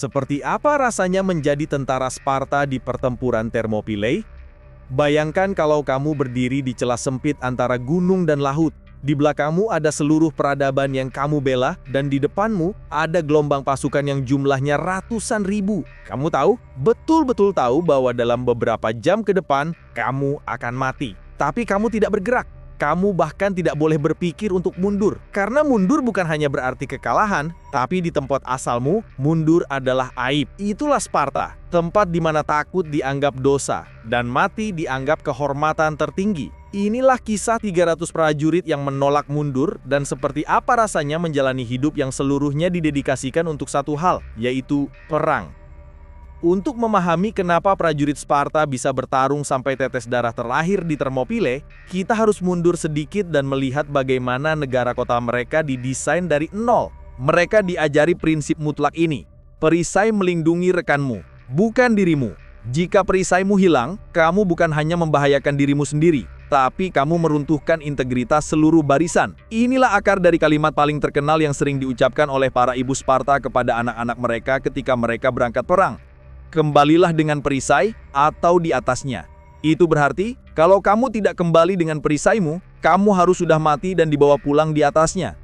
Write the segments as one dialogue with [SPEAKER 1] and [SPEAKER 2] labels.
[SPEAKER 1] Seperti apa rasanya menjadi tentara Sparta di pertempuran Thermopylae? Bayangkan kalau kamu berdiri di celah sempit antara gunung dan laut. Di belakangmu ada seluruh peradaban yang kamu bela, dan di depanmu ada gelombang pasukan yang jumlahnya ratusan ribu. Kamu tahu, betul-betul tahu bahwa dalam beberapa jam ke depan, kamu akan mati. Tapi kamu tidak bergerak. Kamu bahkan tidak boleh berpikir untuk mundur. Karena mundur bukan hanya berarti kekalahan, tapi di tempat asalmu, mundur adalah aib. Itulah Sparta, tempat di mana takut dianggap dosa, dan mati dianggap kehormatan tertinggi. Inilah kisah 300 prajurit yang menolak mundur, dan seperti apa rasanya menjalani hidup yang seluruhnya didedikasikan untuk satu hal, yaitu perang. Untuk memahami kenapa prajurit Sparta bisa bertarung sampai tetes darah terlahir di Thermopylae, kita harus mundur sedikit dan melihat bagaimana negara kota mereka didesain dari nol. Mereka diajari prinsip mutlak ini: perisai melindungi rekanmu, bukan dirimu. Jika perisaimu hilang, kamu bukan hanya membahayakan dirimu sendiri, tapi kamu meruntuhkan integritas seluruh barisan. Inilah akar dari kalimat paling terkenal yang sering diucapkan oleh para ibu Sparta kepada anak-anak mereka ketika mereka berangkat perang. Kembalilah dengan perisai atau di atasnya. Itu berarti, kalau kamu tidak kembali dengan perisaimu, kamu harus sudah mati dan dibawa pulang di atasnya.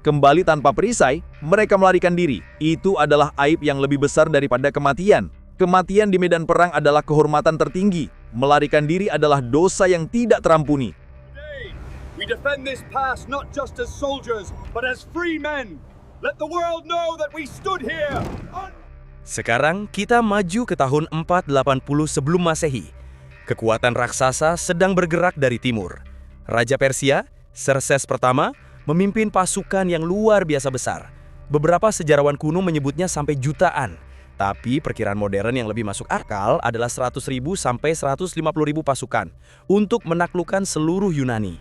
[SPEAKER 1] Kembali tanpa perisai, mereka melarikan diri. Itu adalah aib yang lebih besar daripada kematian. Kematian di medan perang adalah kehormatan tertinggi. Melarikan diri adalah dosa yang tidak terampuni.
[SPEAKER 2] Today, we defend this pass not just as soldiers, but as free men. Let the world know that we stood here.
[SPEAKER 3] Sekarang kita maju ke tahun 480 sebelum Masehi. Kekuatan raksasa sedang bergerak dari timur. Raja Persia, Xerxes pertama, memimpin pasukan yang luar biasa besar. Beberapa sejarawan kuno menyebutnya sampai jutaan. Tapi perkiraan modern yang lebih masuk akal adalah 100.000 sampai 150.000 pasukan untuk menaklukkan seluruh Yunani.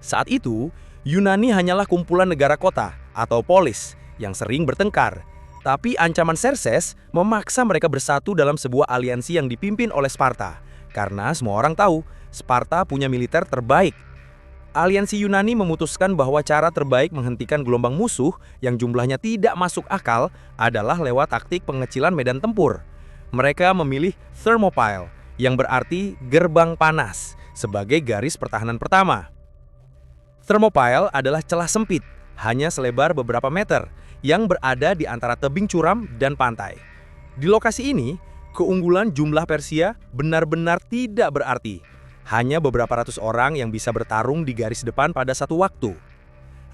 [SPEAKER 3] Saat itu, Yunani hanyalah kumpulan negara kota atau polis yang sering bertengkar. Tapi ancaman Xerxes memaksa mereka bersatu dalam sebuah aliansi yang dipimpin oleh Sparta. Karena semua orang tahu, Sparta punya militer terbaik. Aliansi Yunani memutuskan bahwa cara terbaik menghentikan gelombang musuh yang jumlahnya tidak masuk akal adalah lewat taktik pengecilan medan tempur. Mereka memilih Thermopylae, yang berarti gerbang panas, sebagai garis pertahanan pertama. Thermopylae adalah celah sempit, hanya selebar beberapa meter, yang berada di antara tebing curam dan pantai. Di lokasi ini, keunggulan jumlah Persia benar-benar tidak berarti. Hanya beberapa ratus orang yang bisa bertarung di garis depan pada satu waktu.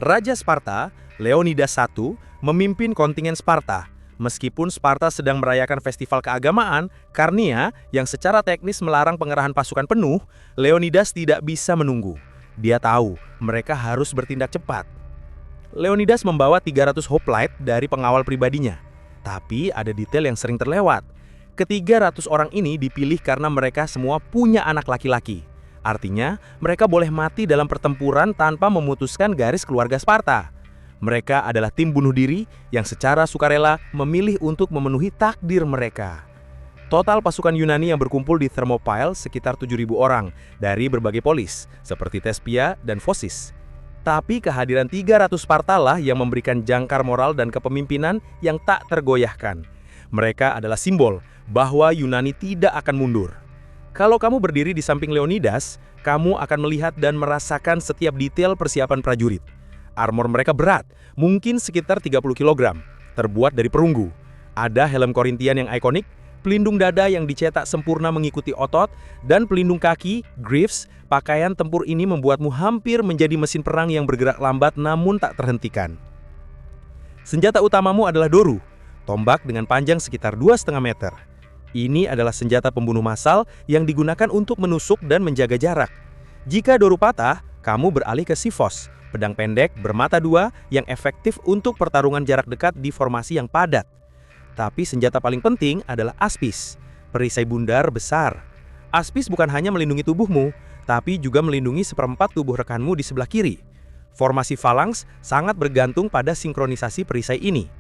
[SPEAKER 3] Raja Sparta, Leonidas I, memimpin kontingen Sparta. Meskipun Sparta sedang merayakan festival keagamaan, Carnia, yang secara teknis melarang pengerahan pasukan penuh, Leonidas tidak bisa menunggu. Dia tahu mereka harus bertindak cepat. Leonidas membawa 300 hoplite dari pengawal pribadinya. Tapi ada detail yang sering terlewat. Ke-300 orang ini dipilih karena mereka semua punya anak laki-laki. Artinya, mereka boleh mati dalam pertempuran tanpa memutuskan garis keluarga Sparta. Mereka adalah tim bunuh diri yang secara sukarela memilih untuk memenuhi takdir mereka. Total pasukan Yunani yang berkumpul di Thermopylae sekitar 7.000 orang dari berbagai polis, seperti Thespia dan Phocis. Tapi kehadiran 300 Sparta lah yang memberikan jangkar moral dan kepemimpinan yang tak tergoyahkan. Mereka adalah simbol bahwa Yunani tidak akan mundur. Kalau kamu berdiri di samping Leonidas, kamu akan melihat dan merasakan setiap detail persiapan prajurit. Armor mereka berat, mungkin sekitar 30 kg, terbuat dari perunggu. Ada helm Korintian yang ikonik, pelindung dada yang dicetak sempurna mengikuti otot, dan pelindung kaki, greaves. Pakaian tempur ini membuatmu hampir menjadi mesin perang yang bergerak lambat namun tak terhentikan. Senjata utamamu adalah doru, tombak dengan panjang sekitar 2,5 meter. Ini adalah senjata pembunuh massal yang digunakan untuk menusuk dan menjaga jarak. Jika doru patah, kamu beralih ke sifos, pedang pendek bermata dua yang efektif untuk pertarungan jarak dekat di formasi yang padat. Tapi senjata paling penting adalah aspis, perisai bundar besar. Aspis bukan hanya melindungi tubuhmu, tapi juga melindungi seperempat tubuh rekanmu di sebelah kiri. Formasi falanks sangat bergantung pada sinkronisasi perisai ini.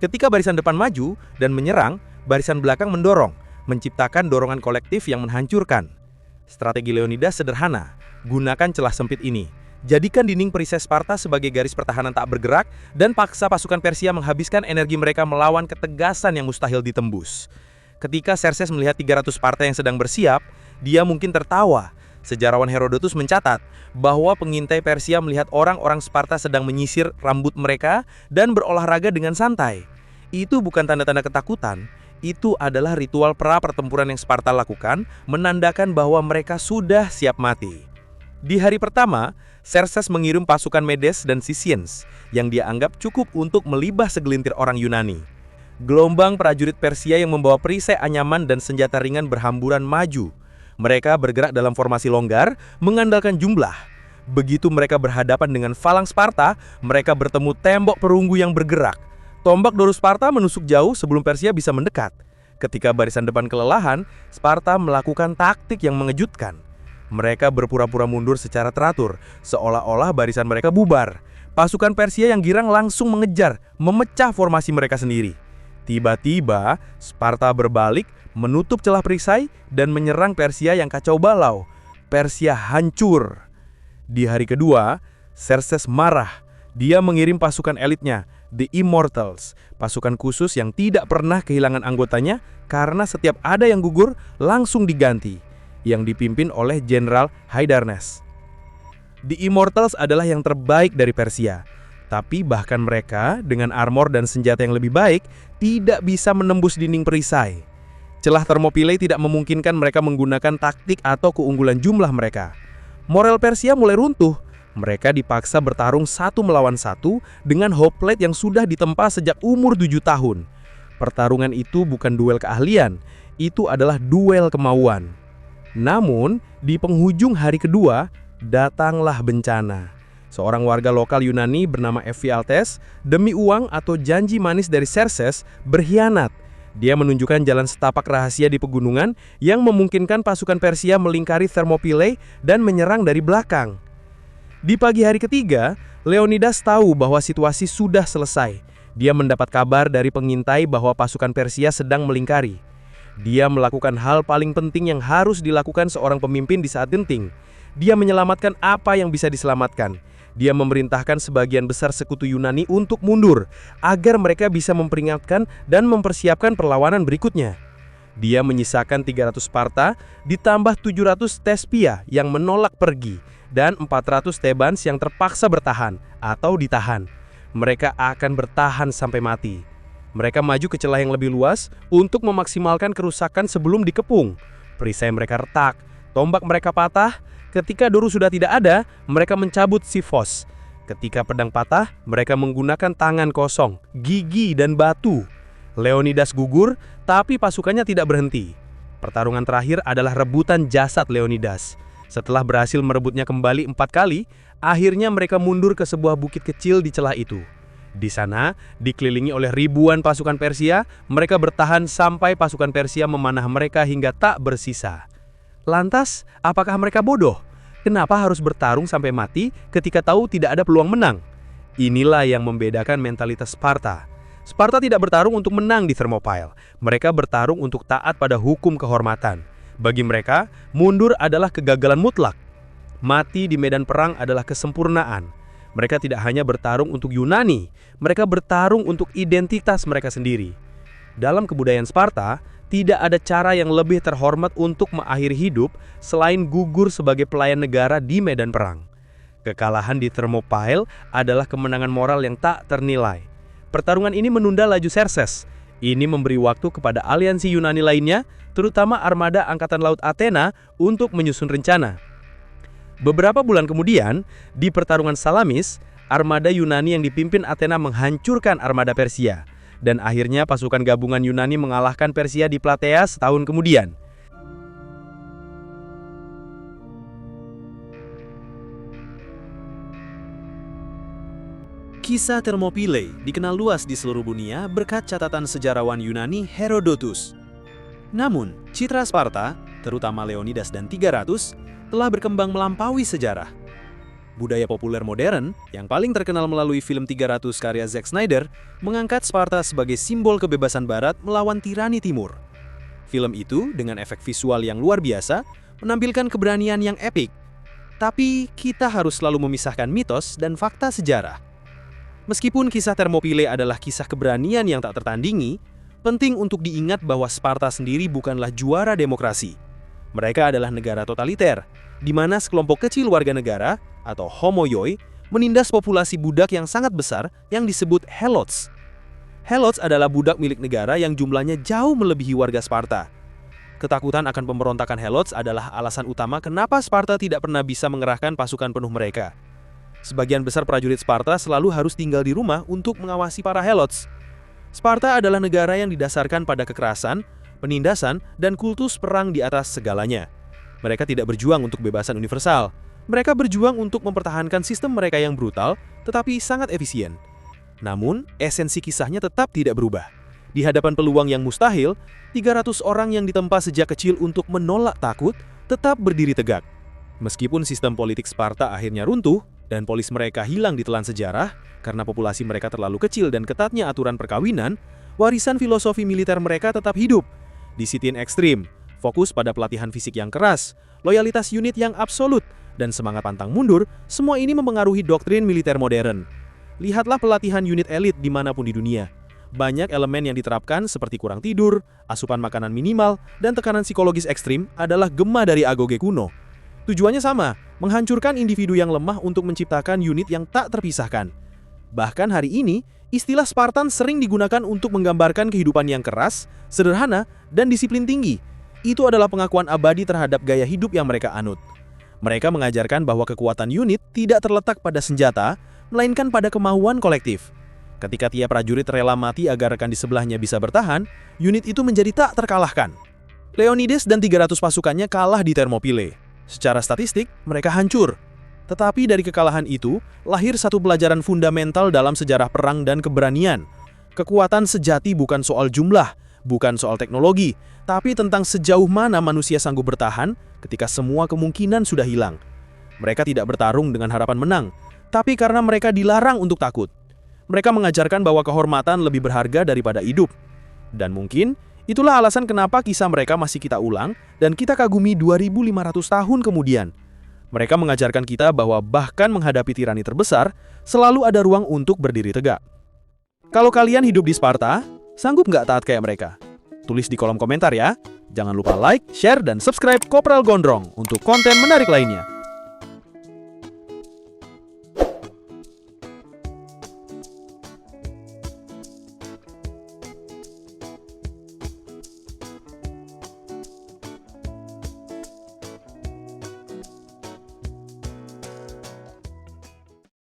[SPEAKER 3] Ketika barisan depan maju dan menyerang, barisan belakang mendorong, menciptakan dorongan kolektif yang menghancurkan. Strategi Leonidas sederhana, gunakan celah sempit ini. Jadikan dinding perisai Sparta sebagai garis pertahanan tak bergerak dan paksa pasukan Persia menghabiskan energi mereka melawan ketegasan yang mustahil ditembus. Ketika Xerxes melihat 300 Sparta yang sedang bersiap, dia mungkin tertawa. Sejarawan Herodotus mencatat bahwa pengintai Persia melihat orang-orang Sparta sedang menyisir rambut mereka dan berolahraga dengan santai. Itu bukan tanda-tanda ketakutan, itu adalah ritual pra-pertempuran yang Sparta lakukan, menandakan bahwa mereka sudah siap mati. Di hari pertama, Xerxes mengirim pasukan Medes dan Sisians yang dia anggap cukup untuk melibas segelintir orang Yunani. Gelombang prajurit Persia yang membawa perisai anyaman dan senjata ringan berhamburan maju. Mereka bergerak dalam formasi longgar, mengandalkan jumlah. Begitu mereka berhadapan dengan falang Sparta, mereka bertemu tembok perunggu yang bergerak. Tombak doru Sparta menusuk jauh sebelum Persia bisa mendekat. Ketika barisan depan kelelahan, Sparta melakukan taktik yang mengejutkan. Mereka berpura-pura mundur secara teratur, seolah-olah barisan mereka bubar. Pasukan Persia yang girang langsung mengejar, memecah formasi mereka sendiri. Tiba-tiba, Sparta berbalik, menutup celah perisai, dan menyerang Persia yang kacau balau. Persia hancur. Di hari kedua, Xerxes marah. Dia mengirim pasukan elitnya, The Immortals, pasukan khusus yang tidak pernah kehilangan anggotanya karena setiap ada yang gugur langsung diganti, yang dipimpin oleh Jenderal Hydarnes. The Immortals adalah yang terbaik dari Persia, tapi bahkan mereka dengan armor dan senjata yang lebih baik tidak bisa menembus dinding perisai. Celah Thermopylae tidak memungkinkan mereka menggunakan taktik atau keunggulan jumlah mereka. Moral Persia mulai runtuh. Mereka dipaksa bertarung satu melawan satu dengan hoplite yang sudah ditempa sejak umur 7 tahun. Pertarungan itu bukan duel keahlian, itu adalah duel kemauan. Namun, di penghujung hari kedua, datanglah bencana. Seorang warga lokal Yunani bernama Ephialtes, demi uang atau janji manis dari Xerxes, berkhianat. Dia menunjukkan jalan setapak rahasia di pegunungan yang memungkinkan pasukan Persia melingkari Thermopylae dan menyerang dari belakang. Di pagi hari ketiga, Leonidas tahu bahwa situasi sudah selesai. Dia mendapat kabar dari pengintai bahwa pasukan Persia sedang melingkari. Dia melakukan hal paling penting yang harus dilakukan seorang pemimpin di saat genting. Dia menyelamatkan apa yang bisa diselamatkan. Dia memerintahkan sebagian besar sekutu Yunani untuk mundur, agar mereka bisa memperingatkan dan mempersiapkan perlawanan berikutnya. Dia menyisakan 300 Sparta, ditambah 700 Thespia yang menolak pergi, dan 400 Thebans yang terpaksa bertahan atau ditahan. Mereka akan bertahan sampai mati. Mereka maju ke celah yang lebih luas untuk memaksimalkan kerusakan sebelum dikepung. Perisai mereka retak, tombak mereka patah. Ketika doru sudah tidak ada, mereka mencabut sifos. Ketika pedang patah, mereka menggunakan tangan kosong, gigi, dan batu. Leonidas gugur, tapi pasukannya tidak berhenti. Pertarungan terakhir adalah rebutan jasad Leonidas. Setelah berhasil merebutnya kembali 4 kali, akhirnya mereka mundur ke sebuah bukit kecil di celah itu. Di sana, dikelilingi oleh ribuan pasukan Persia, mereka bertahan sampai pasukan Persia memanah mereka hingga tak bersisa. Lantas, apakah mereka bodoh? Kenapa harus bertarung sampai mati ketika tahu tidak ada peluang menang? Inilah yang membedakan mentalitas Sparta. Sparta tidak bertarung untuk menang di Thermopylae. Mereka bertarung untuk taat pada hukum kehormatan. Bagi mereka, mundur adalah kegagalan mutlak. Mati di medan perang adalah kesempurnaan. Mereka tidak hanya bertarung untuk Yunani, mereka bertarung untuk identitas mereka sendiri. Dalam kebudayaan Sparta, tidak ada cara yang lebih terhormat untuk mengakhiri hidup selain gugur sebagai pelayan negara di medan perang. Kekalahan di Thermopylae adalah kemenangan moral yang tak ternilai. Pertarungan ini menunda laju Xerxes. Ini memberi waktu kepada aliansi Yunani lainnya, terutama armada Angkatan Laut Athena, untuk menyusun rencana. Beberapa bulan kemudian, di pertarungan Salamis, armada Yunani yang dipimpin Athena menghancurkan armada Persia. Dan akhirnya pasukan gabungan Yunani mengalahkan Persia di Platea setahun kemudian.
[SPEAKER 4] Kisah Thermopylae dikenal luas di seluruh dunia berkat catatan sejarawan Yunani Herodotus. Namun, citra Sparta, terutama Leonidas dan 300, telah berkembang melampaui sejarah. Budaya populer modern, yang paling terkenal melalui film 300 karya Zack Snyder, mengangkat Sparta sebagai simbol kebebasan Barat melawan tirani Timur. Film itu, dengan efek visual yang luar biasa, menampilkan keberanian yang epik. Tapi kita harus selalu memisahkan mitos dan fakta sejarah. Meskipun kisah Thermopylae adalah kisah keberanian yang tak tertandingi, penting untuk diingat bahwa Sparta sendiri bukanlah juara demokrasi. Mereka adalah negara totaliter, di mana sekelompok kecil warga negara, atau homoioi, menindas populasi budak yang sangat besar yang disebut helots. Helots adalah budak milik negara yang jumlahnya jauh melebihi warga Sparta. Ketakutan akan pemberontakan helots adalah alasan utama kenapa Sparta tidak pernah bisa mengerahkan pasukan penuh mereka. Sebagian besar prajurit Sparta selalu harus tinggal di rumah untuk mengawasi para helots. Sparta adalah negara yang didasarkan pada kekerasan, penindasan, dan kultus perang di atas segalanya. Mereka tidak berjuang untuk kebebasan universal. Mereka berjuang untuk mempertahankan sistem mereka yang brutal, tetapi sangat efisien. Namun, esensi kisahnya tetap tidak berubah. Di hadapan peluang yang mustahil, 300 orang yang ditempa sejak kecil untuk menolak takut tetap berdiri tegak. Meskipun sistem politik Sparta akhirnya runtuh dan polis mereka hilang di telan sejarah karena populasi mereka terlalu kecil dan ketatnya aturan perkawinan, warisan filosofi militer mereka tetap hidup. Disiplin ekstrim, fokus pada pelatihan fisik yang keras, loyalitas unit yang absolut, dan semangat pantang mundur, semua ini mempengaruhi doktrin militer modern. Lihatlah pelatihan unit elit dimanapun di dunia. Banyak elemen yang diterapkan seperti kurang tidur, asupan makanan minimal, dan tekanan psikologis ekstrim adalah gema dari agoge kuno. Tujuannya sama, menghancurkan individu yang lemah untuk menciptakan unit yang tak terpisahkan. Bahkan hari ini, istilah Spartan sering digunakan untuk menggambarkan kehidupan yang keras, sederhana, dan disiplin tinggi. Itu adalah pengakuan abadi terhadap gaya hidup yang mereka anut. Mereka mengajarkan bahwa kekuatan unit tidak terletak pada senjata, melainkan pada kemauan kolektif. Ketika tiap prajurit rela mati agar rekan di sebelahnya bisa bertahan, unit itu menjadi tak terkalahkan. Leonidas dan 300 pasukannya kalah di Thermopylae. Secara statistik, mereka hancur. Tetapi dari kekalahan itu, lahir satu pelajaran fundamental dalam sejarah perang dan keberanian. Kekuatan sejati bukan soal jumlah, bukan soal teknologi, tapi tentang sejauh mana manusia sanggup bertahan ketika semua kemungkinan sudah hilang. Mereka tidak bertarung dengan harapan menang, tapi karena mereka dilarang untuk takut. Mereka mengajarkan bahwa kehormatan lebih berharga daripada hidup. Dan mungkin itulah alasan kenapa kisah mereka masih kita ulang dan kita kagumi 2500 tahun kemudian. Mereka mengajarkan kita bahwa bahkan menghadapi tirani terbesar, selalu ada ruang untuk berdiri tegak. Kalau kalian hidup di Sparta, sanggup nggak taat kayak mereka? Tulis di kolom komentar ya. Jangan lupa like, share, dan subscribe Kopral Gondrong untuk konten menarik lainnya.